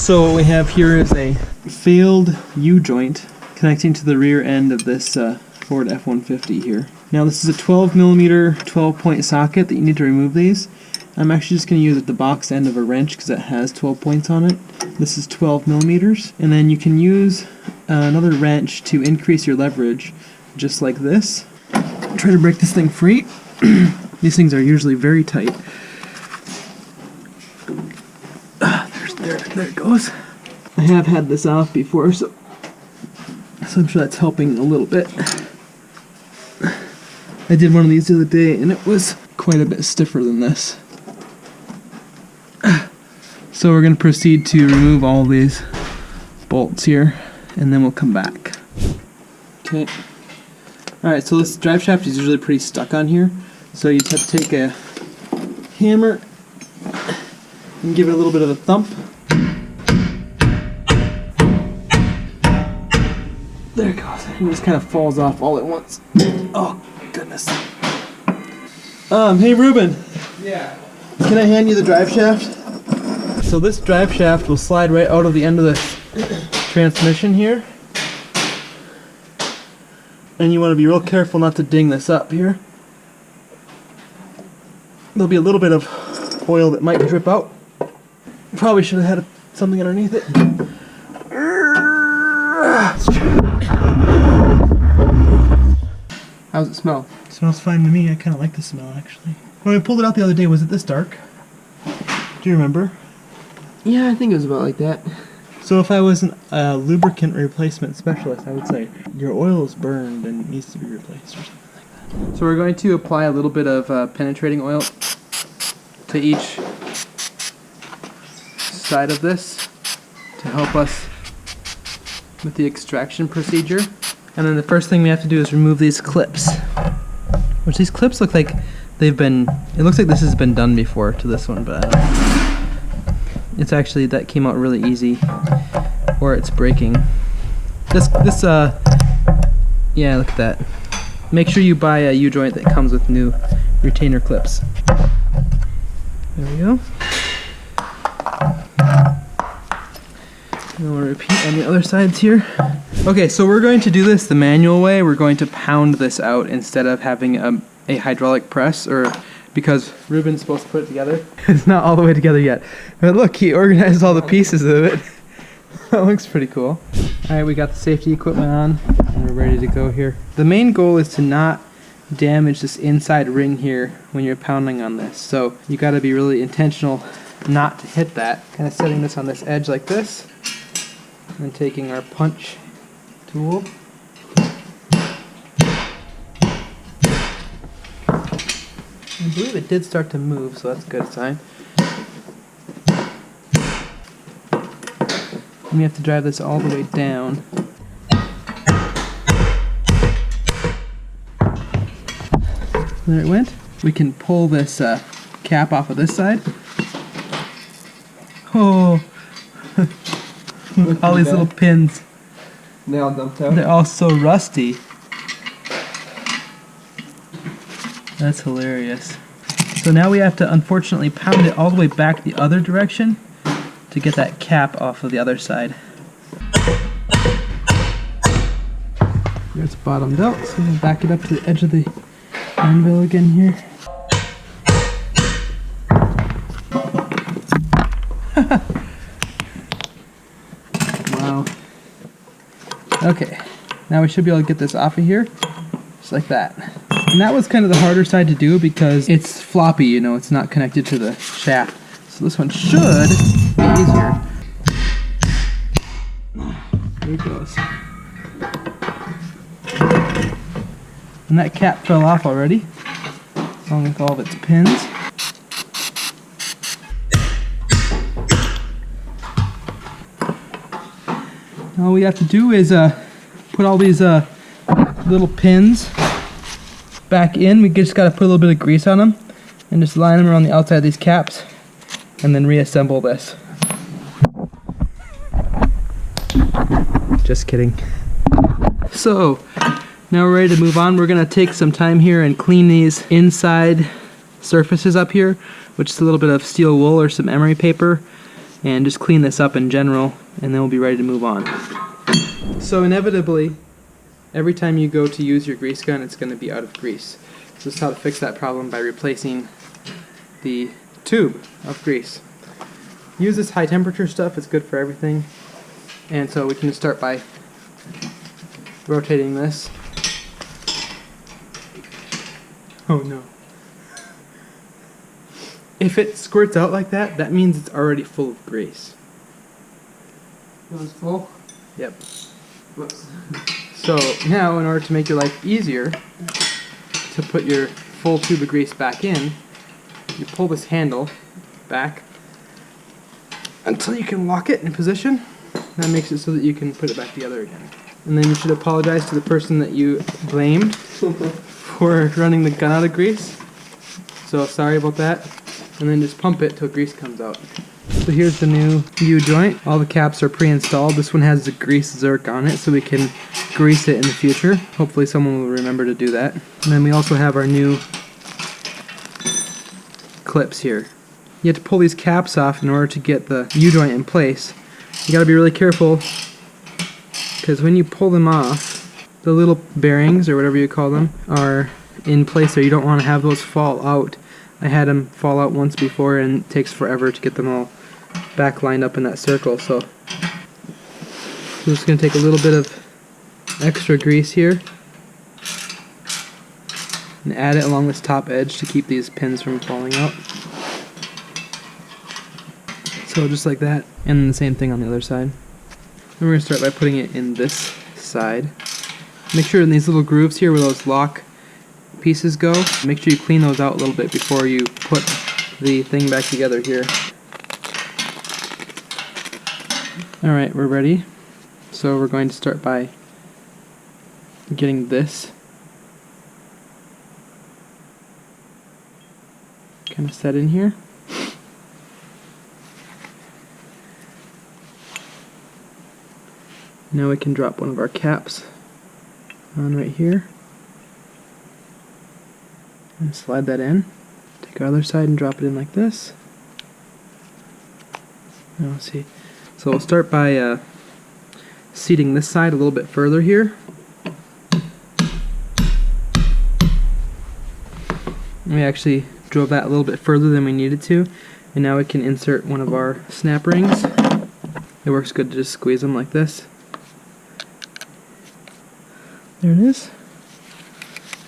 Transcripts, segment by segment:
So what we have here is a failed U-joint connecting to the rear end of this Ford F150 here. Now this is a 12mm 12-point socket that you need to remove these. I'm actually just going to use the box end of a wrench because it has 12 points on it. This is 12mm, and then you can use another wrench to increase your leverage, just like this. Try to break this thing free. These things are usually very tight. There it goes. I have had this off before, so I'm sure that's helping a little bit. I did one of these the other day, and it was quite a bit stiffer than this. So we're going to proceed to remove all these bolts here, and then we'll come back. Okay. Alright, so this drive shaft is usually pretty stuck on here, so you just have to take a hammer and give it a little bit of a thump. There it goes. It just kind of falls off all at once. Oh, goodness. Hey Ruben. Yeah. Can I hand you the drive shaft? So this drive shaft will slide right out of the end of the transmission here. And you want to be real careful not to ding this up here. There'll be a little bit of oil that might drip out. Probably should have had something underneath it. How's it smell? It smells fine to me. I kind of like the smell, actually. When we pulled it out the other day, was it this dark? Do you remember? Yeah, I think it was about like that. So if I was a lubricant replacement specialist, I would say your oil is burned and needs to be replaced or something like that. So we're going to apply a little bit of penetrating oil to each side of this to help us with the extraction procedure. And then the first thing we have to do is remove these clips. Which these clips look like they've been, it looks like this has been done before to this one, but it's actually, that came out really easy. Or it's breaking. Yeah, look at that. Make sure you buy a U-joint that comes with new retainer clips. There we go. And we'll repeat on the other sides here. Okay, so we're going to do this the manual way. We're going to pound this out instead of having a hydraulic press, or because Ruben's supposed to put it together. It's not all the way together yet. But look, he organized all the pieces of it. That looks pretty cool. Alright, we got the safety equipment on, and we're ready to go here. The main goal is to not damage this inside ring here when you're pounding on this. So you gotta be really intentional not to hit that. Kind of setting this on this edge like this, and taking our punch tool. I believe it did start to move, so that's a good sign. And we have to drive this all the way down. There it went. We can pull this cap off of this side. Oh, all these little pins. Now dumped out. They're all so rusty. That's hilarious. So now we have to unfortunately pound it all the way back the other direction to get that cap off of the other side. It's bottomed out, so we'll back it up to the edge of the anvil again here. Wow. Okay, now we should be able to get this off of here, just like that. And that was kind of the harder side to do because it's floppy, you know, it's not connected to the shaft. So this one should be easier. There it goes. And that cap fell off already, along with all of its pins. All we have to do is put all these little pins back in. We just got to put a little bit of grease on them and just line them around the outside of these caps and then reassemble this. Just kidding. So now we're ready to move on. We're going to take some time here and clean these inside surfaces up here, which is a little bit of steel wool or some emery paper. and just clean this up in general, and then we'll be ready to move on. So inevitably, every time you go to use your grease gun, it's going to be out of grease. So this is how to fix that problem by replacing the tube of grease. Use this high temperature stuff, it's good for everything. And so we can just start by rotating this. Oh no. If it squirts out like that, that means it's already full of grease. It was full? Yep. Whoops. So now, in order to make your life easier, to put your full tube of grease back in, you pull this handle back until you can lock it in position. That makes it so that you can put it back together again. And then you should apologize to the person that you blamed for running the gun out of grease. So sorry about that. And then just pump it till grease comes out. So here's the new U-joint. All the caps are pre-installed. This one has the grease zerk on it so we can grease it in the future. Hopefully someone will remember to do that. And then we also have our new clips here. You have to pull these caps off in order to get the U-joint in place. You gotta be really careful because when you pull them off, the little bearings or whatever you call them are in place there. You don't want to have those fall out. I had them fall out once before and it takes forever to get them all back lined up in that circle. So I'm just going to take a little bit of extra grease here and add it along this top edge to keep these pins from falling out. So just like that, and then the same thing on the other side. And we're going to start by putting it in this side. Make sure in these little grooves here where those lock pieces go, make sure you clean those out a little bit before you put the thing back together here. Alright, we're ready. So we're going to start by getting this kind of set in here. Now we can drop one of our caps on right here and slide that in. Take our other side and drop it in like this. Now let's see. So we'll start by seating this side a little bit further here. We actually drove that a little bit further than we needed to, and now we can insert one of our snap rings. It works good to just squeeze them like this. There it is.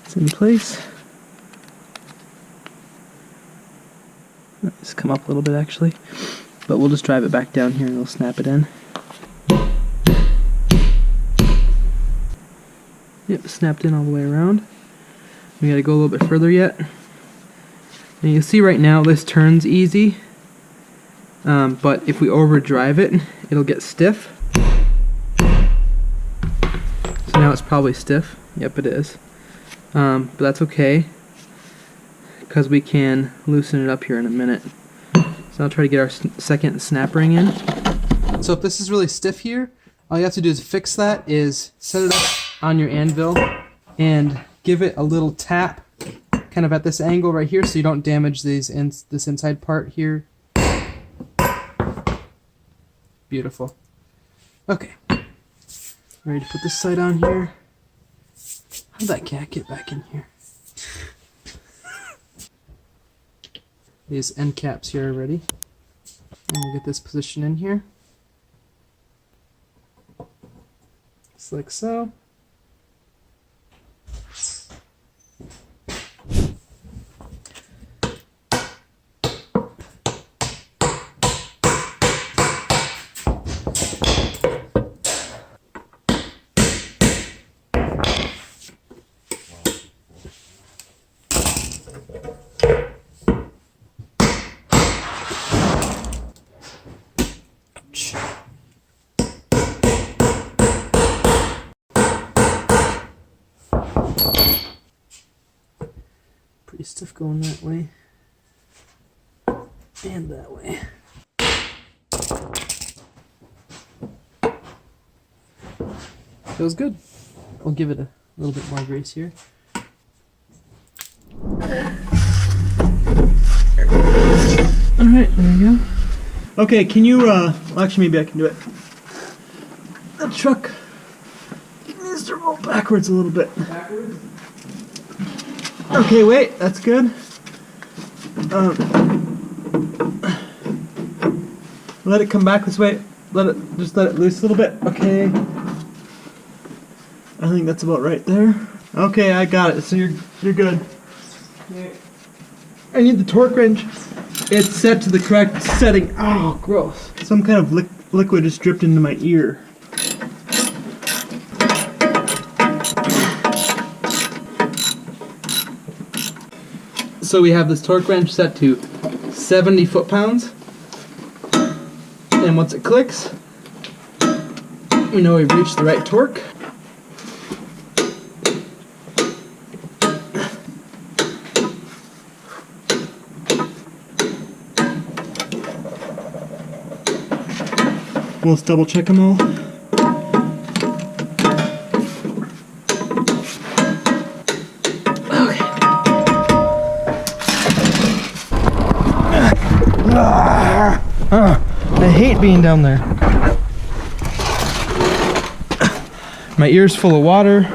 It's in place. It's come up a little bit actually, but we'll just drive it back down here and we'll snap it in. Yep, snapped in all the way around. We gotta go a little bit further yet. And you see right now this turns easy, but if we overdrive it, it'll get stiff. So now it's probably stiff. Yep, it is. But that's okay, because we can loosen it up here in a minute. So I'll try to get our second snap ring in. So if this is really stiff here, all you have to do is fix that, is set it up on your anvil and give it a little tap kind of at this angle right here so you don't damage this inside part here. Beautiful. Okay. Ready to put this side on here. How'd that cat get back in here? These end caps here are ready. And we'll get this position in here. Just like so. Pretty stiff going that way and that way. Feels good. We'll give it a little bit more grease here. Alright, there you go. Okay, can you, well, actually maybe I can do it. The truck needs to roll backwards a little bit. Backwards? Okay, wait, that's good. Let it come back this way. Just let it loose a little bit. Okay. I think that's about right there. Okay, I got it. So you're good. Okay. I need the torque wrench. It's set to the correct setting. Oh, gross. Some kind of liquid just dripped into my ear. So we have this torque wrench set to 70 foot-pounds. And once it clicks, we know we've reached the right torque. We'll just double check them all. Okay. I hate being down there. My ear's full of water.